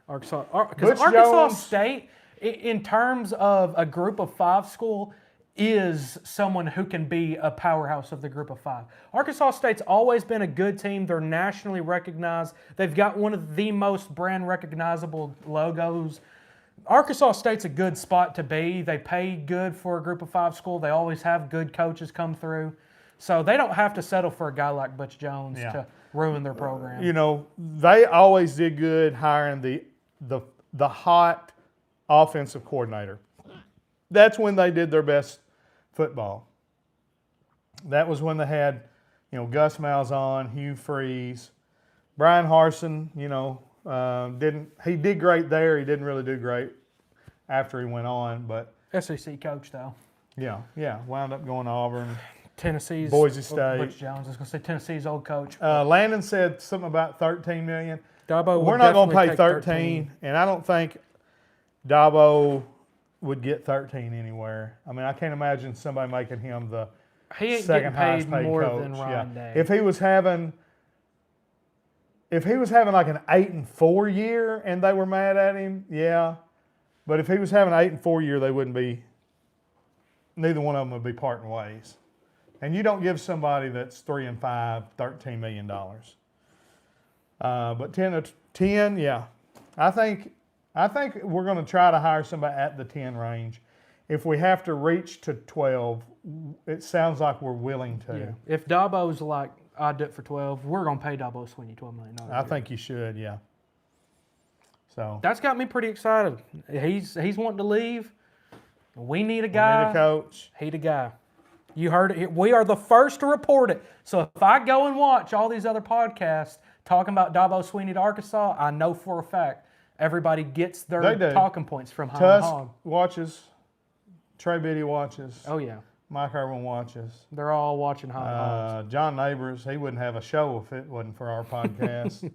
Arkansas State, in terms of a group of 5 school, is someone who can be a powerhouse of the group of 5. Arkansas State's always been a good team. They're nationally recognized. They've got one of the most brand recognizable logos. Arkansas State's a good spot to be. They pay good for a group of 5 school. They always have good coaches come through. So they don't have to settle for a guy like Butch Jones to ruin their program. They always did good hiring the hot offensive coordinator. That's when they did their best football. That was when they had, Gus Malzahn, Hugh Freeze, Brian Harsin. He did great there. He didn't really do great after he went on, but SEC coach though. Wound up going to Auburn. Tennessee's Boise State. Butch Jones. I was going to say Tennessee's old coach. Landon said something about $13 million. Dabo We're not going to pay 13, and I don't think Dabo would get 13 anywhere. I mean, I can't imagine somebody making him the second highest paid more coach. Than Ryan Day. If he was having like an 8-4 year and they were mad at him, but if he was having an 8-4 year, they wouldn't be. Neither one of them would be parting ways. And you don't give somebody that's 3-5 $13 million. But 10, I think we're going to try to hire somebody at the 10 range. If we have to reach to 12, it sounds like we're willing to. Yeah. If Dabo's like, I'd do it for 12, we're going to pay Dabo Sweeney $12 million. I think you should, yeah. So That's got me pretty excited. He's wanting to leave. We need a we guy. need a coach. He the guy. You heard it. We are the first to report it. So if I go and watch all these other podcasts talking about Dabo Sweeney to Arkansas, I know for a fact everybody gets They their do. talking points from Hog. Tusk Hog. watches. Trey Biddy watches. Oh yeah, Mike Irwin watches. they're all watching Hogs. John Neighbors, he wouldn't have a show if it wasn't for our podcast.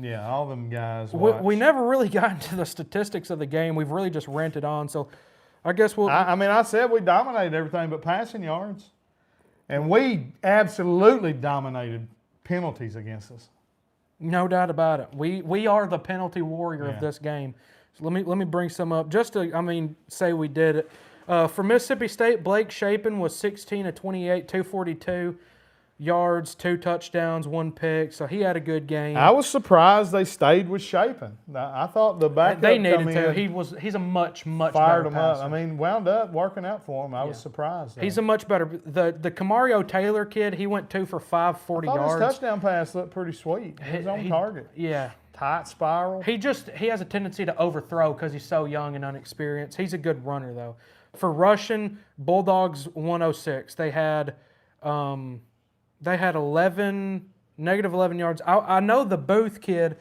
Yeah, all them guys watch. We never really got into the statistics of the game. We've really just ranted on. So I guess we'll. I said we dominated everything but passing yards. And we absolutely dominated penalties against us. No doubt about it. We are the penalty warrior of this game. So let me bring some up. Just to say we did it. For Mississippi State, Blake Shapen was 16 of 28, 242 yards, 2 touchdowns, 1 pick. So he had a good game. I was surprised they stayed with Shapen. I thought the backup they needed come to. in, He's a much fired better him passer. up. Wound up working out for him. I was surprised. Though. He's a much better. The Kamario Taylor kid, he went 2 for 540 yards. His touchdown pass looked pretty sweet. He was on target. Yeah. Tight spiral. He has a tendency to overthrow because he's so young and unexperienced. He's a good runner though. For rushing, Bulldogs 106. They had negative 11 yards. I know the Booth kid,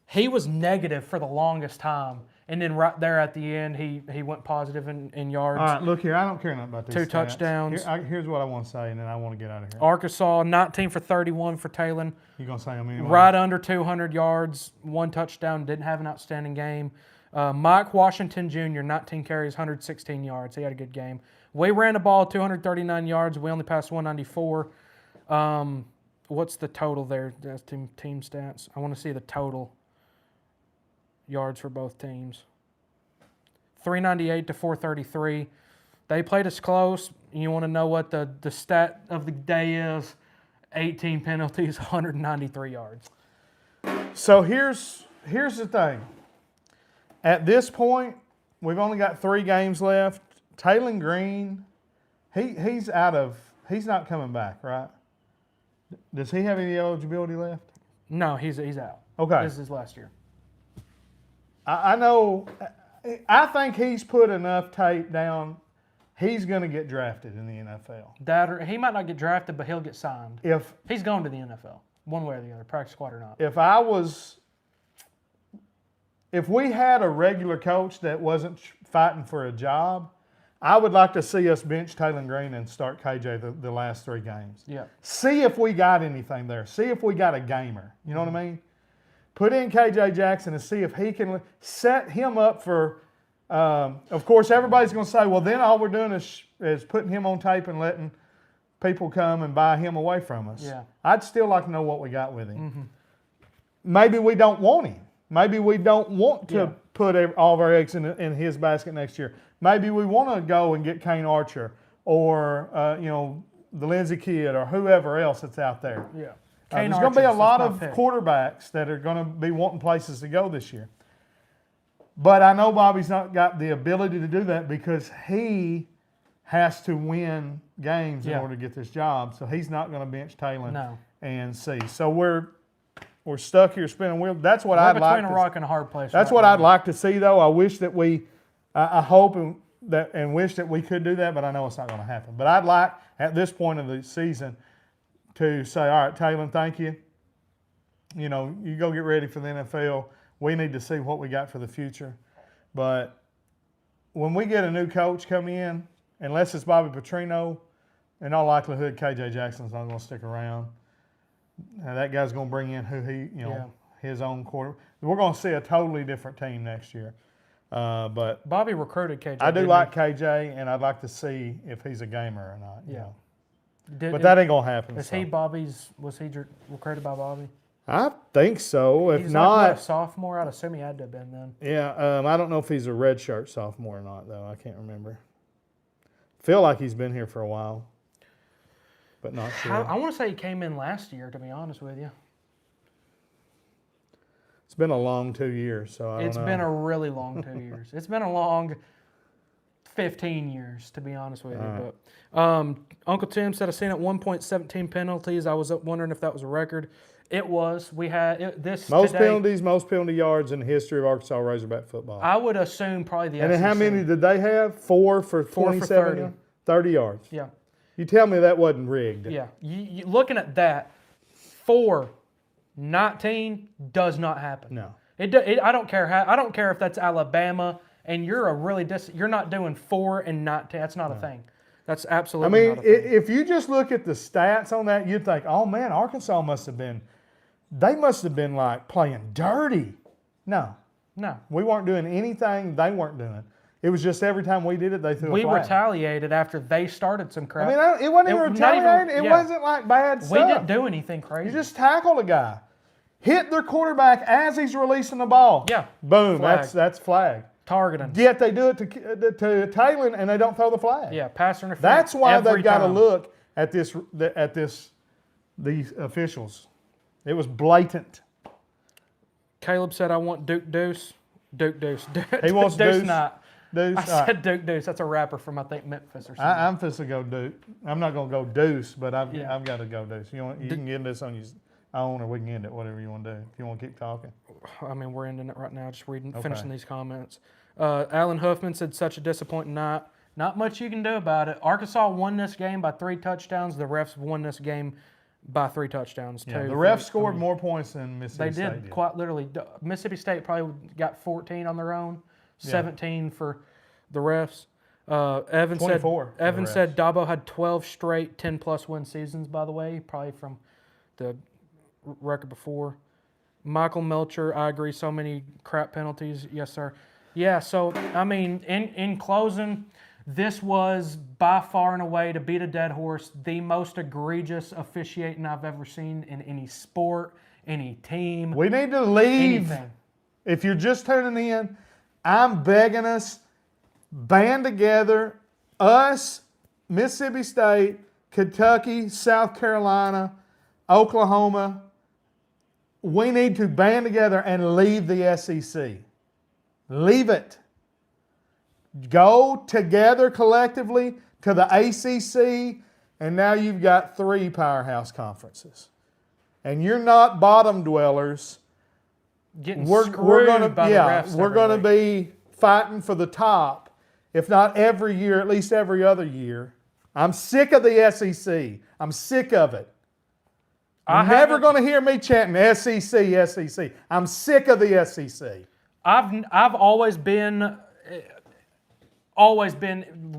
he was negative for the longest time. And then right there at the end, he went positive in yards. All right, look here. I don't care nothing about these 2 stats. touchdowns. Here's what I want to say, and then I want to get out of here. Arkansas, 19 for 31 for Talon. You going to say them anyway? Right under 200 yards, 1 touchdown, didn't have an outstanding game. Mike Washington Jr., 19 carries, 116 yards. He had a good game. We ran the ball 239 yards. We only passed 194. What's the total there? That's team stats. I want to see the total yards for both teams. 398 to 433. They played us close. You want to know what the stat of the day is? 18 penalties, 193 yards. So here's the thing. At this point, we've only got 3 games left. Talon Green, he's not coming back, right? Does he have any eligibility left? No, he's out. Okay. This is his last year. I know. I think he's put enough tape down. He's going to get drafted in the NFL. He might not get drafted, but he'll get signed. If he's going to the NFL, one way or the other, practice squad or not. If we had a regular coach that wasn't fighting for a job, I would like to see us bench Talon Green and start KJ the last 3 games. Yeah. See if we got anything there. See if we got a gamer. You know what I mean? Put in KJ Jackson and see if he can set him up for. Of course, everybody's going to say, well, then all we're doing is putting him on tape and letting people come and buy him away from us. Yeah. I'd still like to know what we got with him. Mm-hmm. Maybe we don't want him. Maybe we don't want to put all of our eggs in his basket next year. Maybe we want to go and get Kane Archer or the Lindsey kid or whoever else that's out there. Yeah. There's going to be a lot of quarterbacks that are going to be wanting places to go this year. But I know Bobby's not got the ability to do that because he has to win games in order to get this job. So he's not going to bench Talon and see. So we're stuck here spinning wheels. That's what I'd like. Between a rock and a hard place. That's what I'd like to see, though. I wish that I hope and wish that we could do that, but I know it's not going to happen. But I'd like at this point of the season to say, all right, Talon, thank you. You go get ready for the NFL. We need to see what we got for the future. But when we get a new coach come in, unless it's Bobby Petrino, in all likelihood, KJ Jackson's not going to stick around. Now, that guy's going to bring in his own quarter. We're going to see a totally different team next year. But Bobby recruited KJ. I do like KJ, and I'd like to see if he's a gamer or not. Yeah. But that ain't going to happen. Was he recruited by Bobby? I think so. If he's not, a sophomore. I'd assume he had to have been then. Yeah, I don't know if he's a redshirt sophomore or not, though. I can't remember. Feel like he's been here for a while, but not sure. I want to say he came in last year, to be honest with you. It's been a long 2 years, so I don't know. It's been a really long 2 years. It's been a long 15 years, to be honest with you. But Uncle Tim said, I seen at 1.17 penalties. I was wondering if that was a record. It was. We had this Most today, penalties, most penalty yards in the history of Arkansas Razorback football. I would assume probably the And then SEC. how many did they have? 4 for 27 30. 30 yards. Yeah. You tell me that wasn't rigged. Yeah. You looking at that, 4-19 does not happen. No. I don't care how. I don't care if that's Alabama and you're a really you're not doing 4 and 19. That's not a thing. That's absolutely not a thing. If you just look at the stats on that, you'd think, oh man, Arkansas must have been like playing dirty. No. We weren't doing anything they weren't doing. It was just every time we did it, they threw a flag. We retaliated after they started some crap. I mean, it wasn't even retaliating. It wasn't like bad stuff. We didn't do anything crazy. You just tackled a guy. Hit their quarterback as he's releasing the ball. Yeah. Boom. Flag. That's flag. Targeting. Yet they do it to Talon and they don't throw the flag. Yeah, pass interference. That's why every they've got to time. look at these officials. It was blatant. Caleb said, I want Duke Deuce. Duke Deuce. He wants Deuce. Not. Deuce. I said Duke Deuce. That's a rapper from, I think, Memphis or something. I'm supposed to go Duke. I'm not going to go Deuce, but I've got to go Deuce. You can get this on your own, or we can end it, whatever you want to do. If you want to keep talking. I mean, we're ending it right now, just finishing these comments. Alan Huffman said, such a disappointing night. Not much you can do about it. Arkansas won this game by 3 touchdowns. The refs won this game by 3 touchdowns, too. Yeah, the refs scored more points than Mississippi State did. Quite literally. Mississippi State probably got 14 on their own, 17 for the refs. Evan said Dabo had 12 straight 10-plus win seasons, by the way, probably from the record before. Michael Melcher, I agree, so many crap penalties. Yes, sir. Yeah, so, I mean, in closing, this was by far and away, to beat a dead horse, the most egregious officiating I've ever seen in any sport, any team. We need to leave. Anything. If you're just tuning in, I'm begging us, band together, us, Mississippi State, Kentucky, South Carolina, Oklahoma. We need to band together and leave the SEC. Leave it. Go together collectively to the ACC, and now you've got 3 powerhouse conferences. And you're not bottom dwellers. Getting screwed by the refs. We're going to be fighting for the top, if not every year, at least every other year. I'm sick of the SEC. I'm sick of it. You're never going to hear me chanting SEC, SEC. I'm sick of the SEC. I've always been,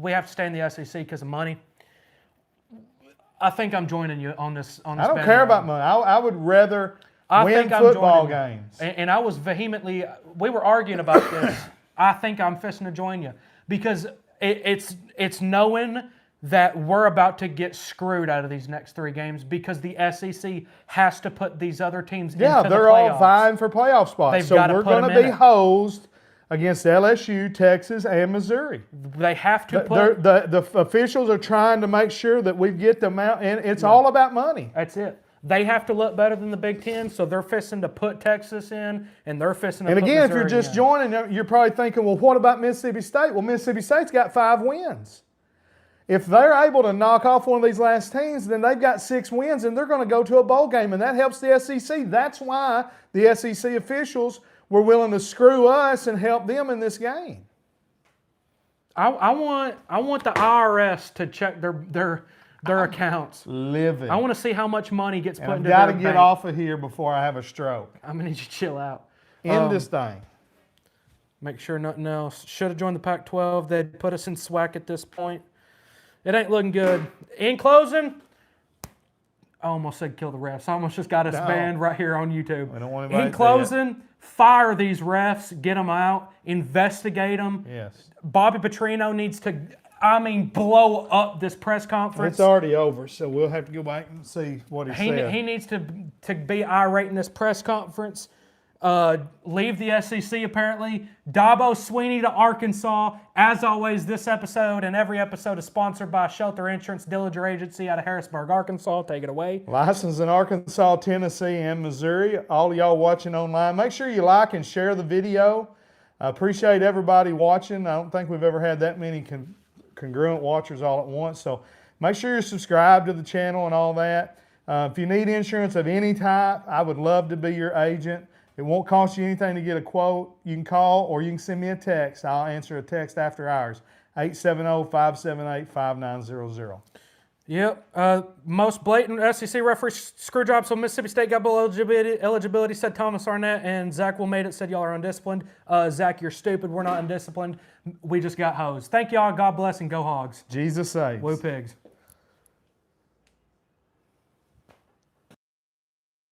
we have to stay in the SEC because of money. I think I'm joining you on this. I don't care about money. I would rather win football games. And I was vehemently, we were arguing about this. I think I'm fisting to join you because it's knowing that we're about to get screwed out of these next 3 games because the SEC has to put these other teams into the playoffs. Yeah, they're all vying for playoff spots. So we're going to be hosed against LSU, Texas, and Missouri. They have to put... The officials are trying to make sure that we get them out, and it's all about money. That's it. They have to look better than the Big Ten, so they're fisting to put Texas in, and they're fisting to put Missouri in. And again, if you're just joining, you're probably thinking, well, what about Mississippi State? Well, Mississippi State's got 5 wins. If they're able to knock off one of these last teams, then they've got 6 wins, and they're going to go to a bowl game, and that helps the SEC. That's why the SEC officials were willing to screw us and help them in this game. I want the IRS to check their accounts. Live it. I want to see how much money gets put into their bank. I've got to get off of here before I have a stroke. I'm going to need you to chill out. End this thing. Make sure nothing else. Should have joined the Pac-12. They'd put us in SWAC at this point. It ain't looking good. In closing, I almost said kill the refs. I almost just got us banned right here on YouTube. We don't want anybody In closing, fire these refs, get them out, investigate them. Yes. Bobby Petrino needs to, blow up this press conference. It's already over, so we'll have to go back and see what he said. He needs to be irate in this press conference. Leave the SEC, apparently. Dabo Sweeney to Arkansas. As always, this episode and every episode is sponsored by Shelter Insurance Dillinger Agency out of Harrisburg, Arkansas. Take it away. Licensed in Arkansas, Tennessee, and Missouri. All of y'all watching online, make sure you like and share the video. I appreciate everybody watching. I don't think we've ever had that many congruent watchers all at once. So make sure you're subscribed to the channel and all that. If you need insurance of any type, I would love to be your agent. It won't cost you anything to get a quote. You can call or you can send me a text. I'll answer a text after hours, 870-578-5900. Yep. Most blatant SEC referee screw jobs. So Mississippi State got bowl eligibility, said Thomas Arnett, and Zach Will made it, said y'all are undisciplined. Zach, you're stupid. We're not undisciplined. We just got hosed. Thank y'all. God bless and go Hogs. Jesus saves. Woo Pigs.